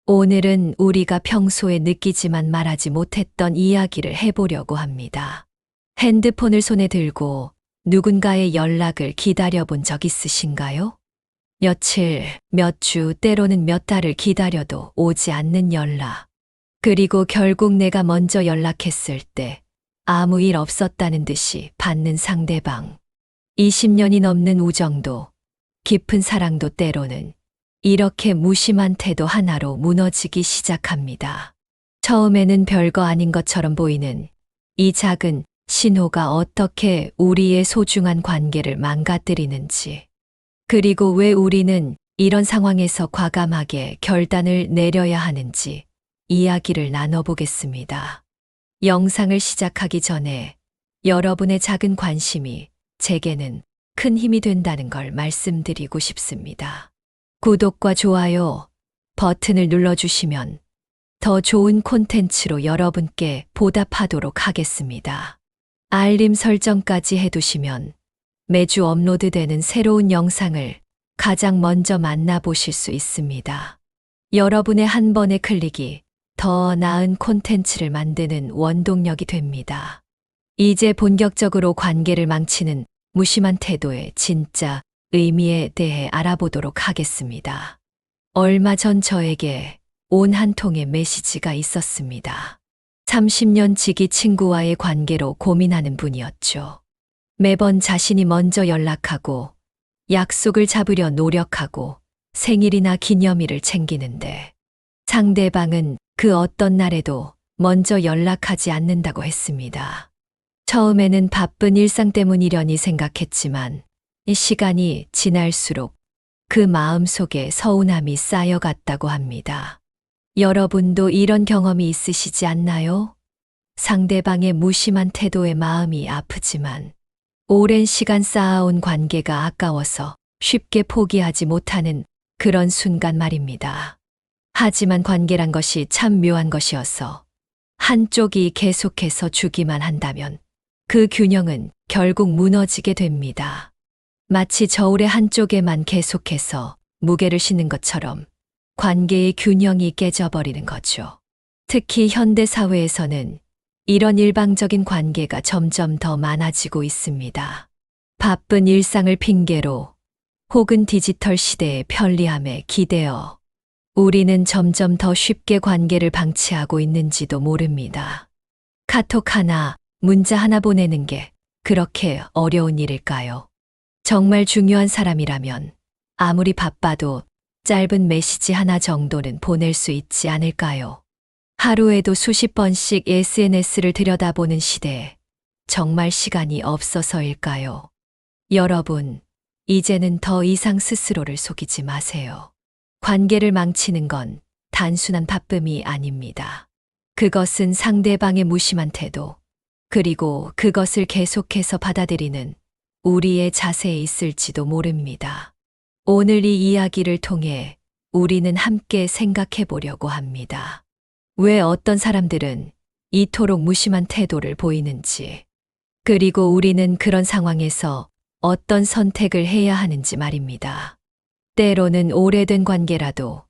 오늘은 우리가 평소에 느끼지만 말하지 못했던 이야기를 해보려고 합니다. 핸드폰을 손에 들고 누군가의 연락을 기다려본 적 있으신가요? 며칠, 몇 주, 때로는 몇 달을 기다려도 오지 않는 연락. 그리고 결국 내가 먼저 연락했을 때 아무 일 없었다는 듯이 받는 상대방. 20년이 넘는 우정도, 깊은 사랑도 때로는 이렇게 무심한 태도 하나로 무너지기 시작합니다. 처음에는 별거 아닌 것처럼 보이는 이 작은 신호가 어떻게 우리의 소중한 관계를 망가뜨리는지, 그리고 왜 우리는 이런 상황에서 과감하게 결단을 내려야 하는지 이야기를 나눠보겠습니다. 영상을 시작하기 전에 여러분의 작은 관심이 제게는 큰 힘이 된다는 걸 말씀드리고 싶습니다. 구독과 좋아요 버튼을 눌러주시면 더 좋은 콘텐츠로 여러분께 보답하도록 하겠습니다. 알림 설정까지 해두시면 매주 업로드되는 새로운 영상을 가장 먼저 만나보실 수 있습니다. 여러분의 한 번의 클릭이 더 나은 콘텐츠를 만드는 원동력이 됩니다. 이제 본격적으로 관계를 망치는 무심한 태도의 진짜 의미에 대해 알아보도록 하겠습니다. 얼마 전 저에게 온 한 통의 메시지가 있었습니다. 30년 지기 친구와의 관계로 고민하는 분이었죠. 매번 자신이 먼저 연락하고 약속을 잡으려 노력하고 생일이나 기념일을 챙기는데 상대방은 그 어떤 날에도 먼저 연락하지 않는다고 했습니다. 처음에는 바쁜 일상 때문이려니 생각했지만 이 시간이 지날수록 그 마음 속에 서운함이 쌓여갔다고 합니다. 여러분도 이런 경험이 있으시지 않나요? 상대방의 무심한 태도에 마음이 아프지만 오랜 시간 쌓아온 관계가 아까워서 쉽게 포기하지 못하는 그런 순간 말입니다. 하지만 관계란 것이 참 묘한 것이어서 한쪽이 계속해서 주기만 한다면 그 균형은 결국 무너지게 됩니다. 마치 저울의 한쪽에만 계속해서 무게를 싣는 것처럼 관계의 균형이 깨져버리는 거죠. 특히 현대 사회에서는 이런 일방적인 관계가 점점 더 많아지고 있습니다. 바쁜 일상을 핑계로 혹은 디지털 시대의 편리함에 기대어 우리는 점점 더 쉽게 관계를 방치하고 있는지도 모릅니다. 카톡 하나, 문자 하나 보내는 게 그렇게 어려운 일일까요? 정말 중요한 사람이라면 아무리 바빠도 짧은 메시지 하나 정도는 보낼 수 있지 않을까요? 하루에도 수십 번씩 SNS를 들여다보는 시대에 정말 시간이 없어서일까요? 여러분, 이제는 더 이상 스스로를 속이지 마세요. 관계를 망치는 건 단순한 바쁨이 아닙니다. 그것은 상대방의 무심한 태도, 그리고 그것을 계속해서 받아들이는 우리의 자세에 있을지도 모릅니다. 오늘 이 이야기를 통해 우리는 함께 생각해 보려고 합니다. 왜 어떤 사람들은 이토록 무심한 태도를 보이는지, 그리고 우리는 그런 상황에서 어떤 선택을 해야 하는지 말입니다. 때로는 오래된 관계라도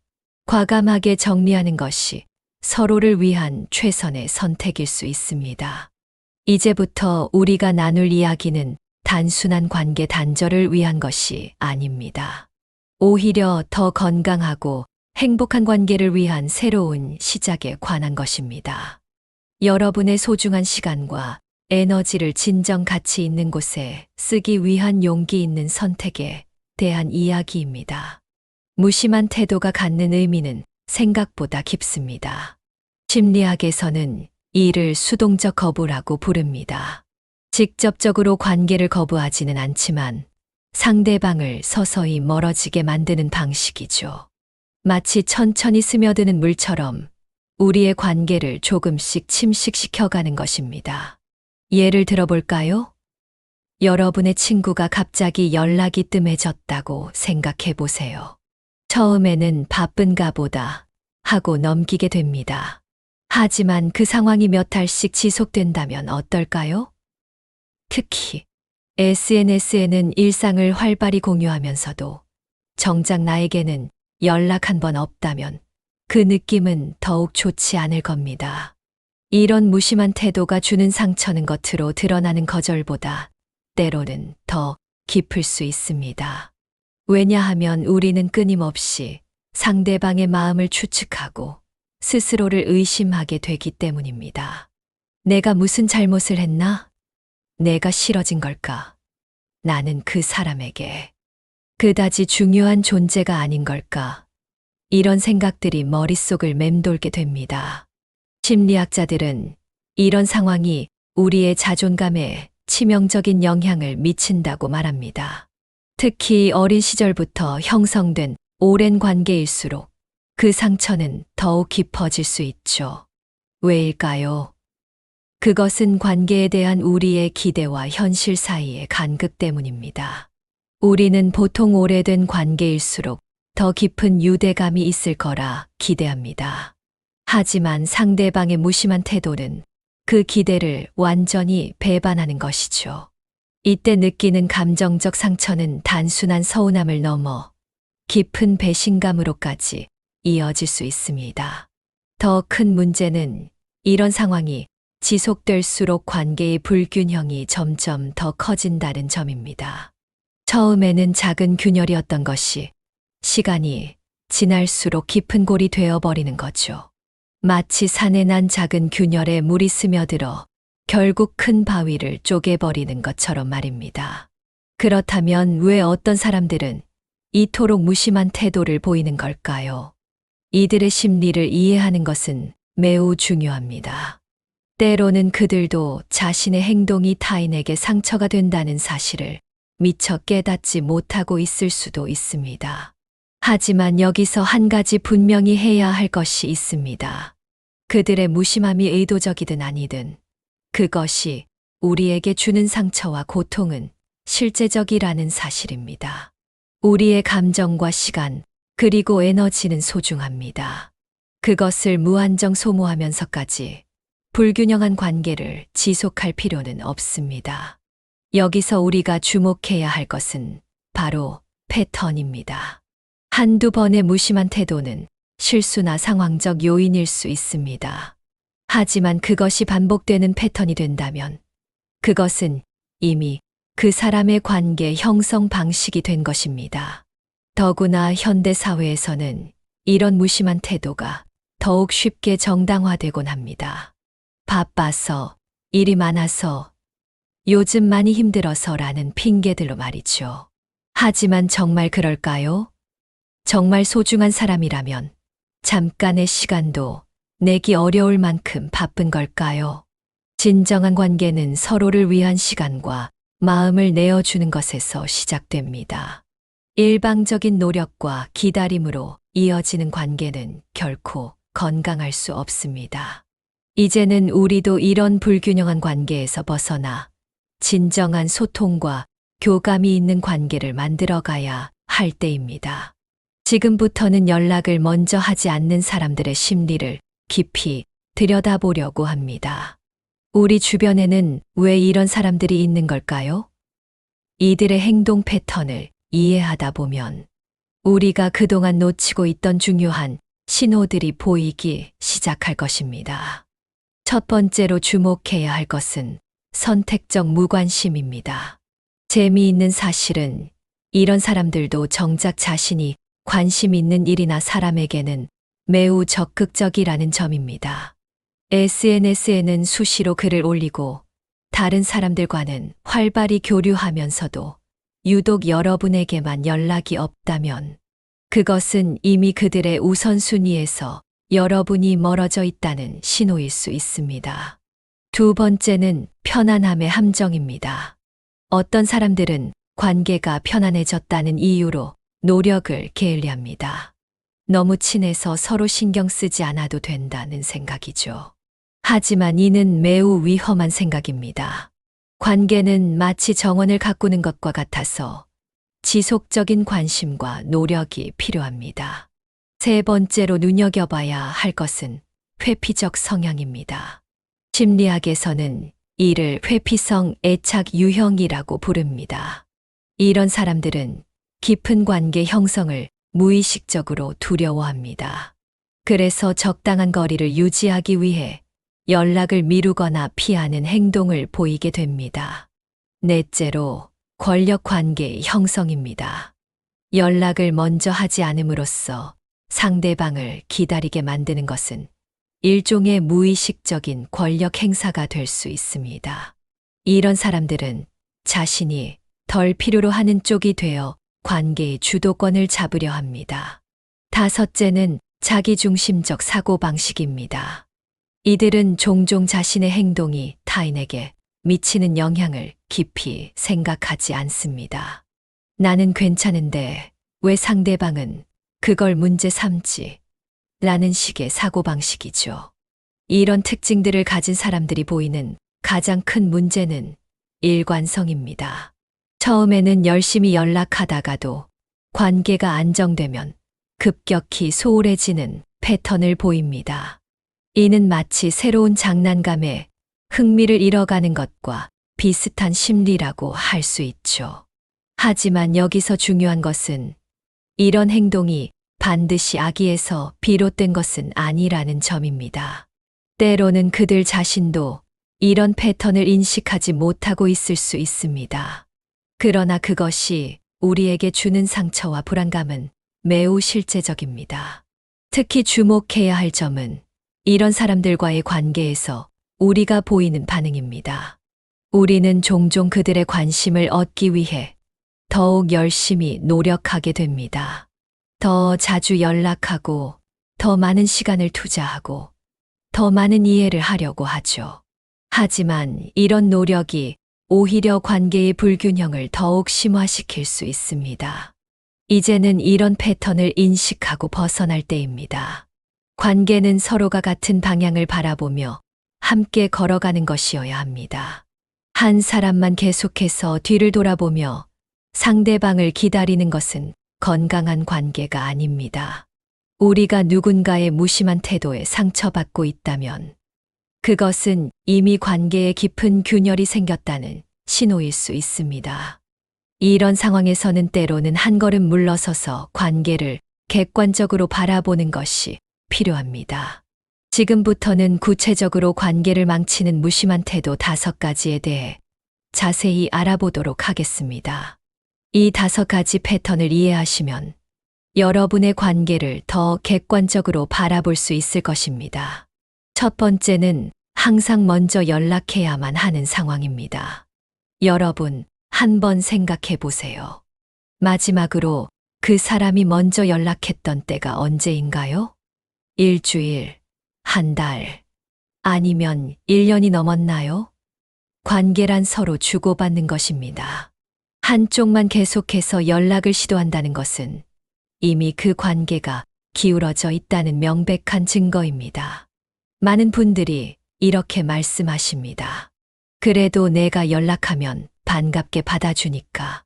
과감하게 정리하는 것이 서로를 위한 최선의 선택일 수 있습니다. 이제부터 우리가 나눌 이야기는 단순한 관계 단절을 위한 것이 아닙니다. 오히려 더 건강하고 행복한 관계를 위한 새로운 시작에 관한 것입니다. 여러분의 소중한 시간과 에너지를 진정 가치 있는 곳에 쓰기 위한 용기 있는 선택에 대한 이야기입니다. 무심한 태도가 갖는 의미는 생각보다 깊습니다. 심리학에서는 이를 수동적 거부라고 부릅니다. 직접적으로 관계를 거부하지는 않지만 상대방을 서서히 멀어지게 만드는 방식이죠. 마치 천천히 스며드는 물처럼 우리의 관계를 조금씩 침식시켜가는 것입니다. 예를 들어볼까요? 여러분의 친구가 갑자기 연락이 뜸해졌다고 생각해 보세요. 처음에는 바쁜가 보다 하고 넘기게 됩니다. 하지만 그 상황이 몇 달씩 지속된다면 어떨까요? 특히 SNS에는 일상을 활발히 공유하면서도 정작 나에게는 연락 한 번 없다면 그 느낌은 더욱 좋지 않을 겁니다. 이런 무심한 태도가 주는 상처는 겉으로 드러나는 거절보다 때로는 더 깊을 수 있습니다. 왜냐하면 우리는 끊임없이 상대방의 마음을 추측하고 스스로를 의심하게 되기 때문입니다. 내가 무슨 잘못을 했나? 내가 싫어진 걸까? 나는 그 사람에게 그다지 중요한 존재가 아닌 걸까? 이런 생각들이 머릿속을 맴돌게 됩니다. 심리학자들은 이런 상황이 우리의 자존감에 치명적인 영향을 미친다고 말합니다. 특히 어린 시절부터 형성된 오랜 관계일수록 그 상처는 더욱 깊어질 수 있죠. 왜일까요? 그것은 관계에 대한 우리의 기대와 현실 사이의 간극 때문입니다. 우리는 보통 오래된 관계일수록 더 깊은 유대감이 있을 거라 기대합니다. 하지만 상대방의 무심한 태도는 그 기대를 완전히 배반하는 것이죠. 이때 느끼는 감정적 상처는 단순한 서운함을 넘어 깊은 배신감으로까지 이어질 수 있습니다. 더 큰 문제는 이런 상황이 지속될수록 관계의 불균형이 점점 더 커진다는 점입니다. 처음에는 작은 균열이었던 것이 시간이 지날수록 깊은 골이 되어버리는 거죠. 마치 산에 난 작은 균열에 물이 스며들어 결국 큰 바위를 쪼개버리는 것처럼 말입니다. 그렇다면 왜 어떤 사람들은 이토록 무심한 태도를 보이는 걸까요? 이들의 심리를 이해하는 것은 매우 중요합니다. 때로는 그들도 자신의 행동이 타인에게 상처가 된다는 사실을 미처 깨닫지 못하고 있을 수도 있습니다. 하지만 여기서 한 가지 분명히 해야 할 것이 있습니다. 그들의 무심함이 의도적이든 아니든 그것이 우리에게 주는 상처와 고통은 실제적이라는 사실입니다. 우리의 감정과 시간, 그리고 에너지는 소중합니다. 그것을 무한정 소모하면서까지 불균형한 관계를 지속할 필요는 없습니다. 여기서 우리가 주목해야 할 것은 바로 패턴입니다. 한두 번의 무심한 태도는 실수나 상황적 요인일 수 있습니다. 하지만 그것이 반복되는 패턴이 된다면 그것은 이미 그 사람의 관계 형성 방식이 된 것입니다. 더구나 현대 사회에서는 이런 무심한 태도가 더욱 쉽게 정당화되곤 합니다. 바빠서, 일이 많아서, 요즘 많이 힘들어서라는 핑계들로 말이죠. 하지만 정말 그럴까요? 정말 소중한 사람이라면 잠깐의 시간도 내기 어려울 만큼 바쁜 걸까요? 진정한 관계는 서로를 위한 시간과 마음을 내어주는 것에서 시작됩니다. 일방적인 노력과 기다림으로 이어지는 관계는 결코 건강할 수 없습니다. 이제는 우리도 이런 불균형한 관계에서 벗어나 진정한 소통과 교감이 있는 관계를 만들어가야 할 때입니다. 지금부터는 연락을 먼저 하지 않는 사람들의 심리를 깊이 들여다보려고 합니다. 우리 주변에는 왜 이런 사람들이 있는 걸까요? 이들의 행동 패턴을 이해하다 보면 우리가 그동안 놓치고 있던 중요한 신호들이 보이기 시작할 것입니다. 첫 번째로 주목해야 할 것은 선택적 무관심입니다. 재미있는 사실은 이런 사람들도 정작 자신이 관심 있는 일이나 사람에게는 매우 적극적이라는 점입니다. SNS에는 수시로 글을 올리고 다른 사람들과는 활발히 교류하면서도 유독 여러분에게만 연락이 없다면 그것은 이미 그들의 우선순위에서 여러분이 멀어져 있다는 신호일 수 있습니다. 두 번째는 편안함의 함정입니다. 어떤 사람들은 관계가 편안해졌다는 이유로 노력을 게을리합니다. 너무 친해서 서로 신경 쓰지 않아도 된다는 생각이죠. 하지만 이는 매우 위험한 생각입니다. 관계는 마치 정원을 가꾸는 것과 같아서 지속적인 관심과 노력이 필요합니다. 세 번째로 눈여겨봐야 할 것은 회피적 성향입니다. 심리학에서는 이를 회피성 애착 유형이라고 부릅니다. 이런 사람들은 깊은 관계 형성을 무의식적으로 두려워합니다. 그래서 적당한 거리를 유지하기 위해 연락을 미루거나 피하는 행동을 보이게 됩니다. 넷째로 권력 관계의 형성입니다. 연락을 먼저 하지 않음으로써 상대방을 기다리게 만드는 것은 일종의 무의식적인 권력 행사가 될 수 있습니다. 이런 사람들은 자신이 덜 필요로 하는 쪽이 되어 관계의 주도권을 잡으려 합니다. 다섯째는 자기중심적 사고방식입니다. 이들은 종종 자신의 행동이 타인에게 미치는 영향을 깊이 생각하지 않습니다. 나는 괜찮은데 왜 상대방은 그걸 문제 삼지? 라는 식의 사고방식이죠. 이런 특징들을 가진 사람들이 보이는 가장 큰 문제는 일관성입니다. 처음에는 열심히 연락하다가도 관계가 안정되면 급격히 소홀해지는 패턴을 보입니다. 이는 마치 새로운 장난감에 흥미를 잃어가는 것과 비슷한 심리라고 할 수 있죠. 하지만 여기서 중요한 것은 이런 행동이 반드시 악의에서 비롯된 것은 아니라는 점입니다. 때로는 그들 자신도 이런 패턴을 인식하지 못하고 있을 수 있습니다. 그러나 그것이 우리에게 주는 상처와 불안감은 매우 실제적입니다. 특히 주목해야 할 점은 이런 사람들과의 관계에서 우리가 보이는 반응입니다. 우리는 종종 그들의 관심을 얻기 위해 더욱 열심히 노력하게 됩니다. 더 자주 연락하고, 더 많은 시간을 투자하고, 더 많은 이해를 하려고 하죠. 하지만 이런 노력이 오히려 관계의 불균형을 더욱 심화시킬 수 있습니다. 이제는 이런 패턴을 인식하고 벗어날 때입니다. 관계는 서로가 같은 방향을 바라보며 함께 걸어가는 것이어야 합니다. 한 사람만 계속해서 뒤를 돌아보며 상대방을 기다리는 것은 건강한 관계가 아닙니다. 우리가 누군가의 무심한 태도에 상처받고 있다면 그것은 이미 관계에 깊은 균열이 생겼다는 신호일 수 있습니다. 이런 상황에서는 때로는 한 걸음 물러서서 관계를 객관적으로 바라보는 것이 필요합니다. 지금부터는 구체적으로 관계를 망치는 무심한 태도 5가지에 대해 자세히 알아보도록 하겠습니다. 이 5가지 패턴을 이해하시면 여러분의 관계를 더 객관적으로 바라볼 수 있을 것입니다. 첫 번째는 항상 먼저 연락해야만 하는 상황입니다. 여러분, 한번 생각해 보세요. 마지막으로 그 사람이 먼저 연락했던 때가 언제인가요? 일주일, 한 달, 아니면 1년이 넘었나요? 관계란 서로 주고받는 것입니다. 한쪽만 계속해서 연락을 시도한다는 것은 이미 그 관계가 기울어져 있다는 명백한 증거입니다. 많은 분들이 이렇게 말씀하십니다. 그래도 내가 연락하면 반갑게 받아주니까.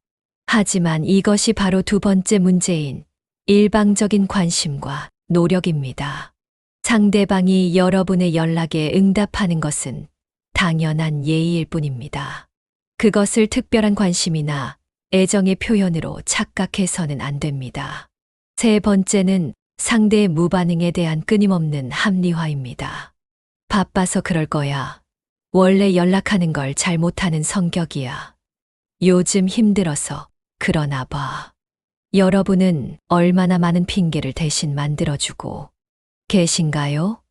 하지만 이것이 바로 두 번째 문제인 일방적인 관심과 노력입니다. 상대방이 여러분의 연락에 응답하는 것은 당연한 예의일 뿐입니다. 그것을 특별한 관심이나 애정의 표현으로 착각해서는 안 됩니다. 세 번째는 상대의 무반응에 대한 끊임없는 합리화입니다. 바빠서 그럴 거야. 원래 연락하는 걸 잘 못하는 성격이야. 요즘 힘들어서 그러나 봐. 여러분은 얼마나 많은 핑계를 대신 만들어주고 계신가요?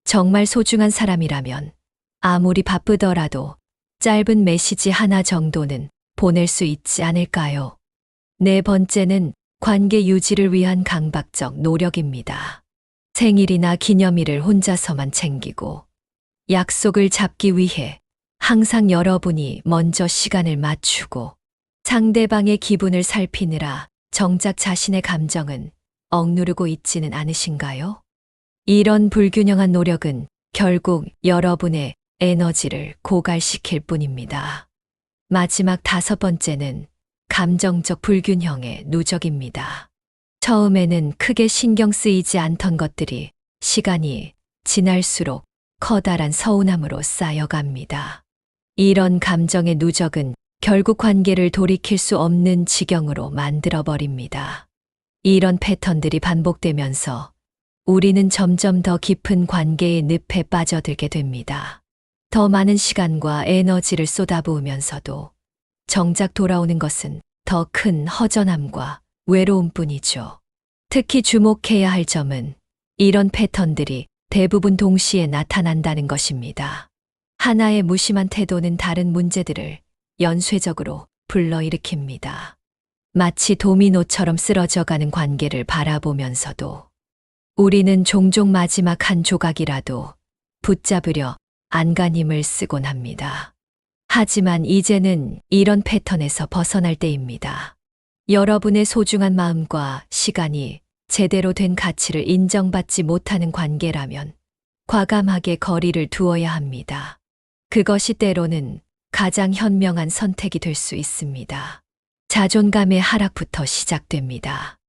정말 소중한 사람이라면 아무리 바쁘더라도 짧은 메시지 하나 정도는 보낼 수 있지 않을까요? 네 번째는 관계 유지를 위한 강박적 노력입니다. 생일이나 기념일을 혼자서만 챙기고 약속을 잡기 위해 항상 여러분이 먼저 시간을 맞추고 상대방의 기분을 살피느라 정작 자신의 감정은 억누르고 있지는 않으신가요? 이런 불균형한 노력은 결국 여러분의 에너지를 고갈시킬 뿐입니다. 마지막 5번째는 감정적 불균형의 누적입니다. 처음에는 크게 신경 쓰이지 않던 것들이 시간이 지날수록 커다란 서운함으로 쌓여갑니다. 이런 감정의 누적은 결국 관계를 돌이킬 수 없는 지경으로 만들어버립니다. 이런 패턴들이 반복되면서 우리는 점점 더 깊은 관계의 늪에 빠져들게 됩니다. 더 많은 시간과 에너지를 쏟아부으면서도 정작 돌아오는 것은 더 큰 허전함과 외로움뿐이죠. 특히 주목해야 할 점은 이런 패턴들이 대부분 동시에 나타난다는 것입니다. 하나의 무심한 태도는 다른 문제들을 연쇄적으로 불러일으킵니다. 마치 도미노처럼 쓰러져가는 관계를 바라보면서도 우리는 종종 마지막 한 조각이라도 붙잡으려 안간힘을 쓰곤 합니다. 하지만 이제는 이런 패턴에서 벗어날 때입니다. 여러분의 소중한 마음과 시간이 제대로 된 가치를 인정받지 못하는 관계라면 과감하게 거리를 두어야 합니다. 그것이 때로는 가장 현명한 선택이 될 수 있습니다. 자존감의 하락부터 시작됩니다.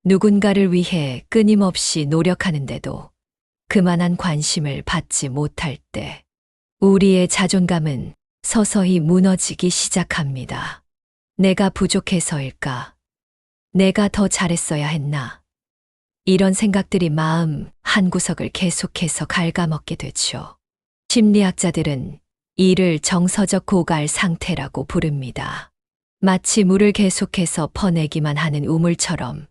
누군가를 위해 끊임없이 노력하는데도 그만한 관심을 받지 못할 때 우리의 자존감은 서서히 무너지기 시작합니다. 내가 부족해서일까? 내가 더 잘했어야 했나? 이런 생각들이 마음 한구석을 계속해서 갉아먹게 되죠. 심리학자들은 이를 정서적 고갈 상태라고 부릅니다. 마치 물을 계속해서 퍼내기만 하는 우물처럼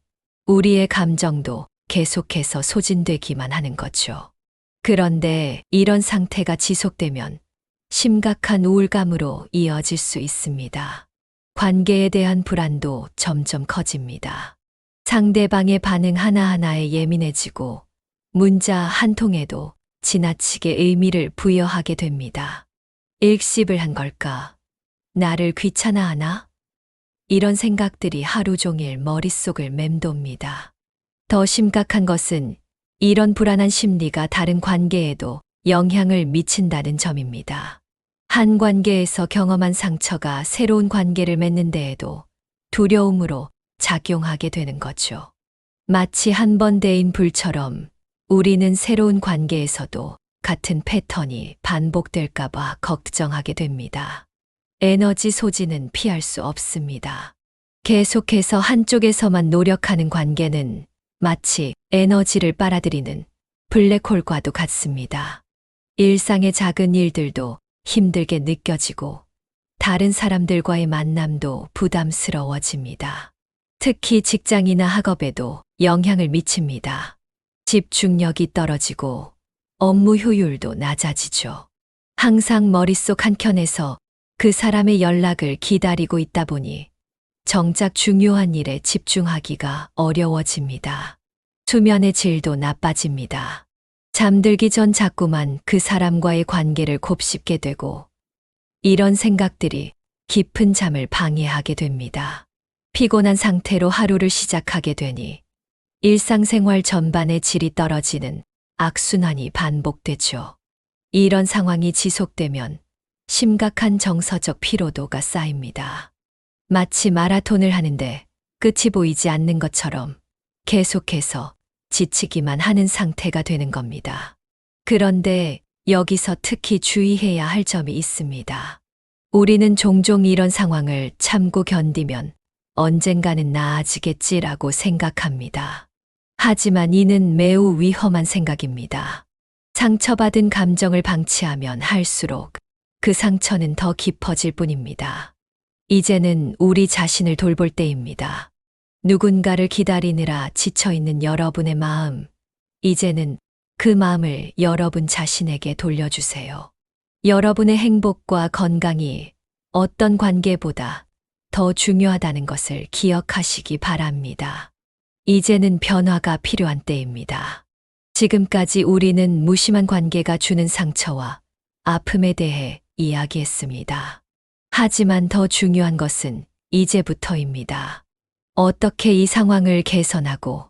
우리의 감정도 계속해서 소진되기만 하는 거죠. 그런데 이런 상태가 지속되면 심각한 우울감으로 이어질 수 있습니다. 관계에 대한 불안도 점점 커집니다. 상대방의 반응 하나하나에 예민해지고 문자 한 통에도 지나치게 의미를 부여하게 됩니다. 일십을 한 걸까? 나를 귀찮아하나? 이런 생각들이 하루 종일 머릿속을 맴돕니다. 더 심각한 것은 이런 불안한 심리가 다른 관계에도 영향을 미친다는 점입니다. 한 관계에서 경험한 상처가 새로운 관계를 맺는 데에도 두려움으로 작용하게 되는 거죠. 마치 한 번 데인 불처럼 우리는 새로운 관계에서도 같은 패턴이 반복될까봐 걱정하게 됩니다. 에너지 소진은 피할 수 없습니다. 계속해서 한쪽에서만 노력하는 관계는 마치 에너지를 빨아들이는 블랙홀과도 같습니다. 일상의 작은 일들도 힘들게 느껴지고 다른 사람들과의 만남도 부담스러워집니다. 특히 직장이나 학업에도 영향을 미칩니다. 집중력이 떨어지고 업무 효율도 낮아지죠. 항상 머릿속 한켠에서 그 사람의 연락을 기다리고 있다 보니 정작 중요한 일에 집중하기가 어려워집니다. 수면의 질도 나빠집니다. 잠들기 전 자꾸만 그 사람과의 관계를 곱씹게 되고 이런 생각들이 깊은 잠을 방해하게 됩니다. 피곤한 상태로 하루를 시작하게 되니 일상생활 전반의 질이 떨어지는 악순환이 반복되죠. 이런 상황이 지속되면 심각한 정서적 피로도가 쌓입니다. 마치 마라톤을 하는데 끝이 보이지 않는 것처럼 계속해서 지치기만 하는 상태가 되는 겁니다. 그런데 여기서 특히 주의해야 할 점이 있습니다. 우리는 종종 이런 상황을 참고 견디면 언젠가는 나아지겠지라고 생각합니다. 하지만 이는 매우 위험한 생각입니다. 상처받은 감정을 방치하면 할수록 그 상처는 더 깊어질 뿐입니다. 이제는 우리 자신을 돌볼 때입니다. 누군가를 기다리느라 지쳐있는 여러분의 마음, 이제는 그 마음을 여러분 자신에게 돌려주세요. 여러분의 행복과 건강이 어떤 관계보다 더 중요하다는 것을 기억하시기 바랍니다. 이제는 변화가 필요한 때입니다. 지금까지 우리는 무심한 관계가 주는 상처와 아픔에 대해 이야기했습니다. 하지만 더 중요한 것은 이제부터입니다. 어떻게 이 상황을 개선하고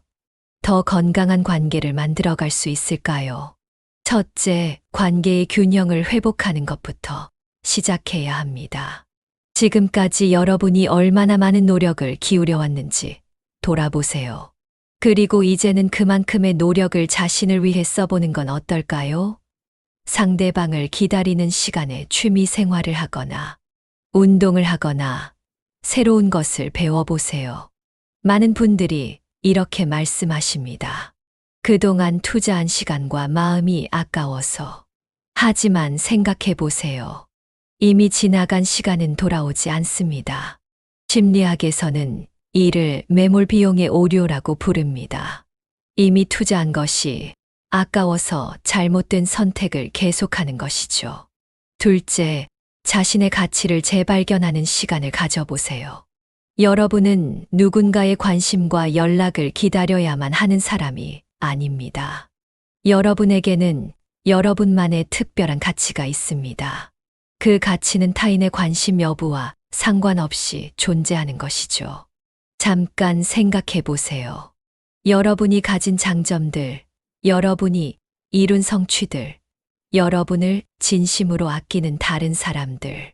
더 건강한 관계를 만들어갈 수 있을까요? 첫째, 관계의 균형을 회복하는 것부터 시작해야 합니다. 지금까지 여러분이 얼마나 많은 노력을 기울여 왔는지 돌아보세요. 그리고 이제는 그만큼의 노력을 자신을 위해 써보는 건 어떨까요? 상대방을 기다리는 시간에 취미 생활을 하거나 운동을 하거나 새로운 것을 배워보세요. 많은 분들이 이렇게 말씀하십니다. 그동안 투자한 시간과 마음이 아까워서. 하지만 생각해 보세요. 이미 지나간 시간은 돌아오지 않습니다. 심리학에서는 이를 매몰 비용의 오류라고 부릅니다. 이미 투자한 것이 아까워서 잘못된 선택을 계속하는 것이죠. 둘째, 자신의 가치를 재발견하는 시간을 가져보세요. 여러분은 누군가의 관심과 연락을 기다려야만 하는 사람이 아닙니다. 여러분에게는 여러분만의 특별한 가치가 있습니다. 그 가치는 타인의 관심 여부와 상관없이 존재하는 것이죠. 잠깐 생각해 보세요. 여러분이 가진 장점들, 여러분이 이룬 성취들, 여러분을 진심으로 아끼는 다른 사람들.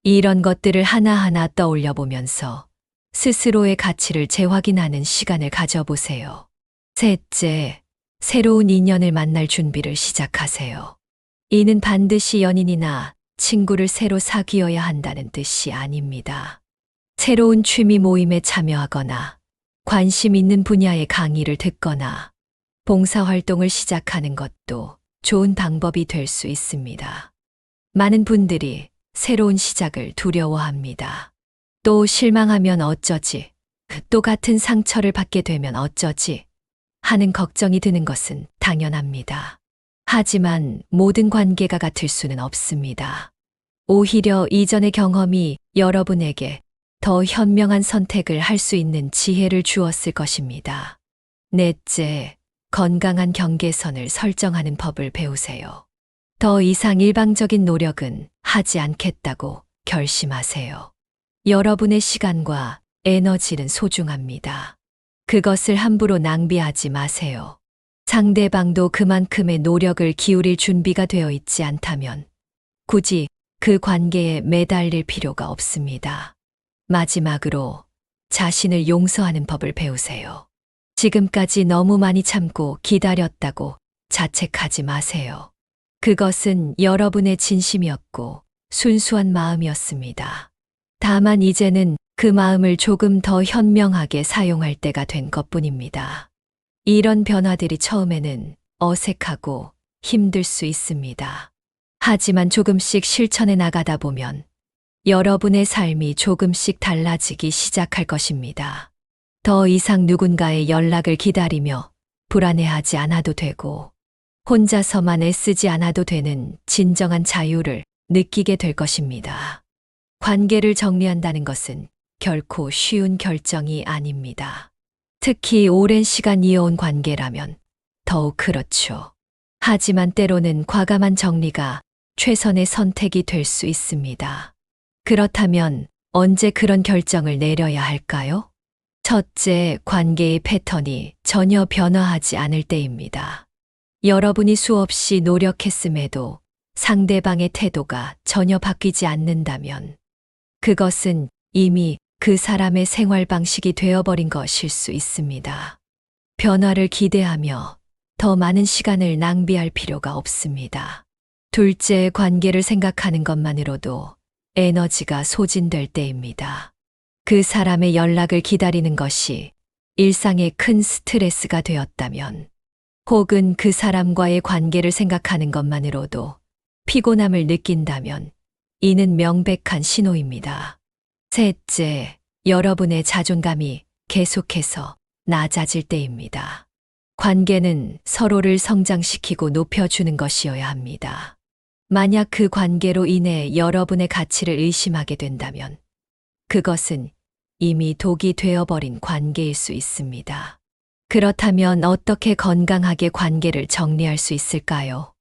이런 것들을 하나하나 떠올려 보면서 스스로의 가치를 재확인하는 시간을 가져보세요. 셋째, 새로운 인연을 만날 준비를 시작하세요. 이는 반드시 연인이나 친구를 새로 사귀어야 한다는 뜻이 아닙니다. 새로운 취미 모임에 참여하거나 관심 있는 분야의 강의를 듣거나 봉사활동을 시작하는 것도 좋은 방법이 될 수 있습니다. 많은 분들이 새로운 시작을 두려워합니다. 또 실망하면 어쩌지? 또 같은 상처를 받게 되면 어쩌지? 하는 걱정이 드는 것은 당연합니다. 하지만 모든 관계가 같을 수는 없습니다. 오히려 이전의 경험이 여러분에게 더 현명한 선택을 할 수 있는 지혜를 주었을 것입니다. 넷째, 건강한 경계선을 설정하는 법을 배우세요. 더 이상 일방적인 노력은 하지 않겠다고 결심하세요. 여러분의 시간과 에너지는 소중합니다. 그것을 함부로 낭비하지 마세요. 상대방도 그만큼의 노력을 기울일 준비가 되어 있지 않다면 굳이 그 관계에 매달릴 필요가 없습니다. 마지막으로 자신을 용서하는 법을 배우세요. 지금까지 너무 많이 참고 기다렸다고 자책하지 마세요. 그것은 여러분의 진심이었고 순수한 마음이었습니다. 다만 이제는 그 마음을 조금 더 현명하게 사용할 때가 된 것뿐입니다. 이런 변화들이 처음에는 어색하고 힘들 수 있습니다. 하지만 조금씩 실천해 나가다 보면 여러분의 삶이 조금씩 달라지기 시작할 것입니다. 더 이상 누군가의 연락을 기다리며 불안해하지 않아도 되고 혼자서만 애쓰지 않아도 되는 진정한 자유를 느끼게 될 것입니다. 관계를 정리한다는 것은 결코 쉬운 결정이 아닙니다. 특히 오랜 시간 이어온 관계라면 더욱 그렇죠. 하지만 때로는 과감한 정리가 최선의 선택이 될 수 있습니다. 그렇다면 언제 그런 결정을 내려야 할까요? 첫째, 관계의 패턴이 전혀 변화하지 않을 때입니다. 여러분이 수없이 노력했음에도 상대방의 태도가 전혀 바뀌지 않는다면 그것은 이미 그 사람의 생활 방식이 되어버린 것일 수 있습니다. 변화를 기대하며 더 많은 시간을 낭비할 필요가 없습니다. 둘째, 관계를 생각하는 것만으로도 에너지가 소진될 때입니다. 그 사람의 연락을 기다리는 것이 일상의 큰 스트레스가 되었다면, 혹은 그 사람과의 관계를 생각하는 것만으로도 피곤함을 느낀다면, 이는 명백한 신호입니다. 셋째, 여러분의 자존감이 계속해서 낮아질 때입니다. 관계는 서로를 성장시키고 높여주는 것이어야 합니다. 만약 그 관계로 인해 여러분의 가치를 의심하게 된다면 그것은 이미 독이 되어버린 관계일 수 있습니다. 그렇다면 어떻게 건강하게 관계를 정리할 수 있을까요?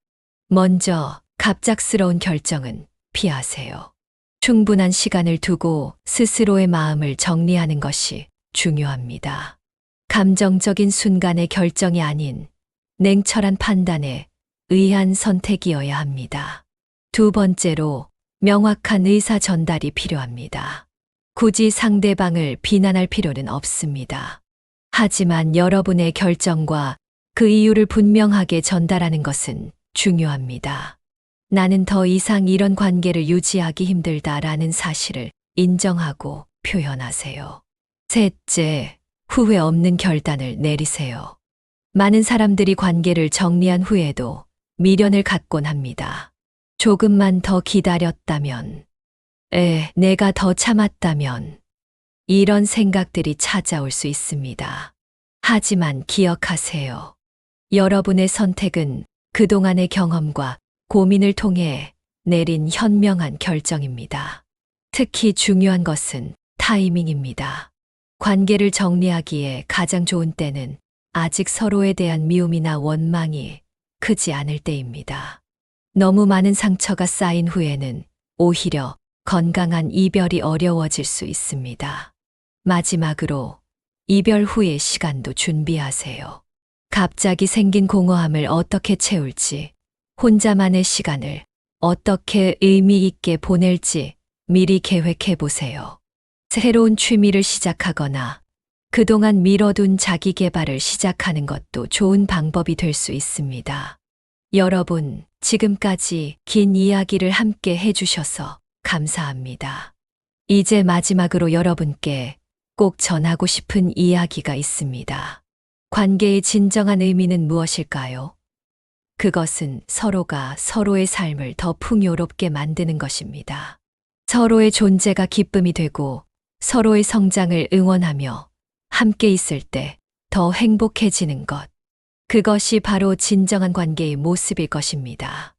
먼저 갑작스러운 결정은 피하세요. 충분한 시간을 두고 스스로의 마음을 정리하는 것이 중요합니다. 감정적인 순간의 결정이 아닌 냉철한 판단에 의한 선택이어야 합니다. 두 번째로 명확한 의사 전달이 필요합니다. 굳이 상대방을 비난할 필요는 없습니다. 하지만 여러분의 결정과 그 이유를 분명하게 전달하는 것은 중요합니다. 나는 더 이상 이런 관계를 유지하기 힘들다라는 사실을 인정하고 표현하세요. 셋째, 후회 없는 결단을 내리세요. 많은 사람들이 관계를 정리한 후에도 미련을 갖곤 합니다. 조금만 더 기다렸다면, 내가 더 참았다면, 이런 생각들이 찾아올 수 있습니다. 하지만 기억하세요. 여러분의 선택은 그동안의 경험과 고민을 통해 내린 현명한 결정입니다. 특히 중요한 것은 타이밍입니다. 관계를 정리하기에 가장 좋은 때는 아직 서로에 대한 미움이나 원망이 크지 않을 때입니다. 너무 많은 상처가 쌓인 후에는 오히려 건강한 이별이 어려워질 수 있습니다. 마지막으로 이별 후의 시간도 준비하세요. 갑자기 생긴 공허함을 어떻게 채울지, 혼자만의 시간을 어떻게 의미 있게 보낼지 미리 계획해 보세요. 새로운 취미를 시작하거나 그동안 미뤄둔 자기 개발을 시작하는 것도 좋은 방법이 될 수 있습니다. 여러분, 지금까지 긴 이야기를 함께 해주셔서 감사합니다. 이제 마지막으로 여러분께 꼭 전하고 싶은 이야기가 있습니다. 관계의 진정한 의미는 무엇일까요? 그것은 서로가 서로의 삶을 더 풍요롭게 만드는 것입니다. 서로의 존재가 기쁨이 되고 서로의 성장을 응원하며 함께 있을 때 더 행복해지는 것. 그것이 바로 진정한 관계의 모습일 것입니다.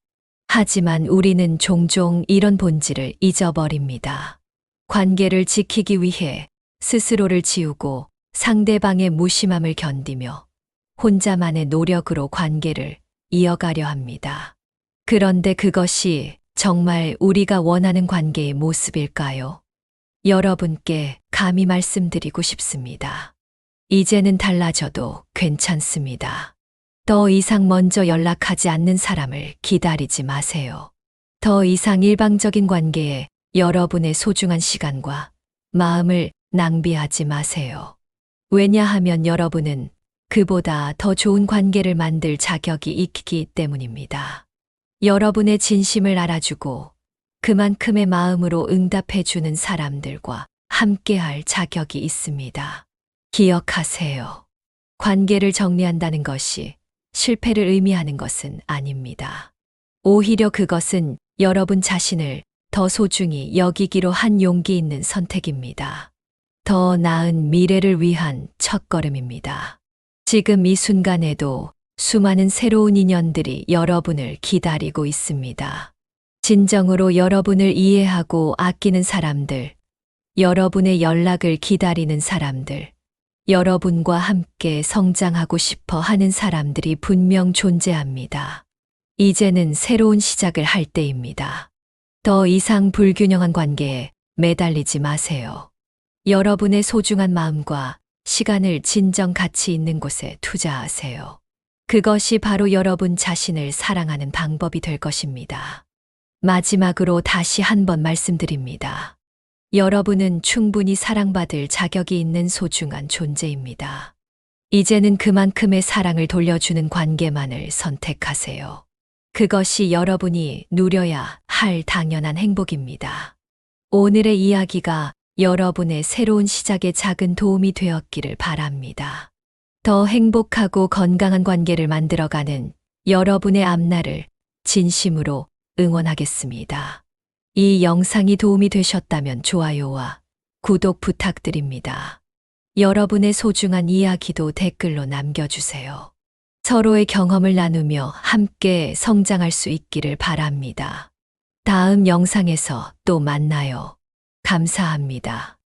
하지만 우리는 종종 이런 본질을 잊어버립니다. 관계를 지키기 위해 스스로를 지우고 상대방의 무심함을 견디며 혼자만의 노력으로 관계를 이어가려 합니다. 그런데 그것이 정말 우리가 원하는 관계의 모습일까요? 여러분께 감히 말씀드리고 싶습니다. 이제는 달라져도 괜찮습니다. 더 이상 먼저 연락하지 않는 사람을 기다리지 마세요. 더 이상 일방적인 관계에 여러분의 소중한 시간과 마음을 낭비하지 마세요. 왜냐하면 여러분은 그보다 더 좋은 관계를 만들 자격이 있기 때문입니다. 여러분의 진심을 알아주고 그만큼의 마음으로 응답해주는 사람들과 함께할 자격이 있습니다. 기억하세요. 관계를 정리한다는 것이 실패를 의미하는 것은 아닙니다. 오히려 그것은 여러분 자신을 더 소중히 여기기로 한 용기 있는 선택입니다. 더 나은 미래를 위한 첫걸음입니다. 지금 이 순간에도 수많은 새로운 인연들이 여러분을 기다리고 있습니다. 진정으로 여러분을 이해하고 아끼는 사람들, 여러분의 연락을 기다리는 사람들, 여러분과 함께 성장하고 싶어 하는 사람들이 분명 존재합니다. 이제는 새로운 시작을 할 때입니다. 더 이상 불균형한 관계에 매달리지 마세요. 여러분의 소중한 마음과 시간을 진정 가치 있는 곳에 투자하세요. 그것이 바로 여러분 자신을 사랑하는 방법이 될 것입니다. 마지막으로 다시 한번 말씀드립니다. 여러분은 충분히 사랑받을 자격이 있는 소중한 존재입니다. 이제는 그만큼의 사랑을 돌려주는 관계만을 선택하세요. 그것이 여러분이 누려야 할 당연한 행복입니다. 오늘의 이야기가 여러분의 새로운 시작에 작은 도움이 되었기를 바랍니다. 더 행복하고 건강한 관계를 만들어가는 여러분의 앞날을 진심으로 응원하겠습니다. 이 영상이 도움이 되셨다면 좋아요와 구독 부탁드립니다. 여러분의 소중한 이야기도 댓글로 남겨주세요. 서로의 경험을 나누며 함께 성장할 수 있기를 바랍니다. 다음 영상에서 또 만나요. 감사합니다.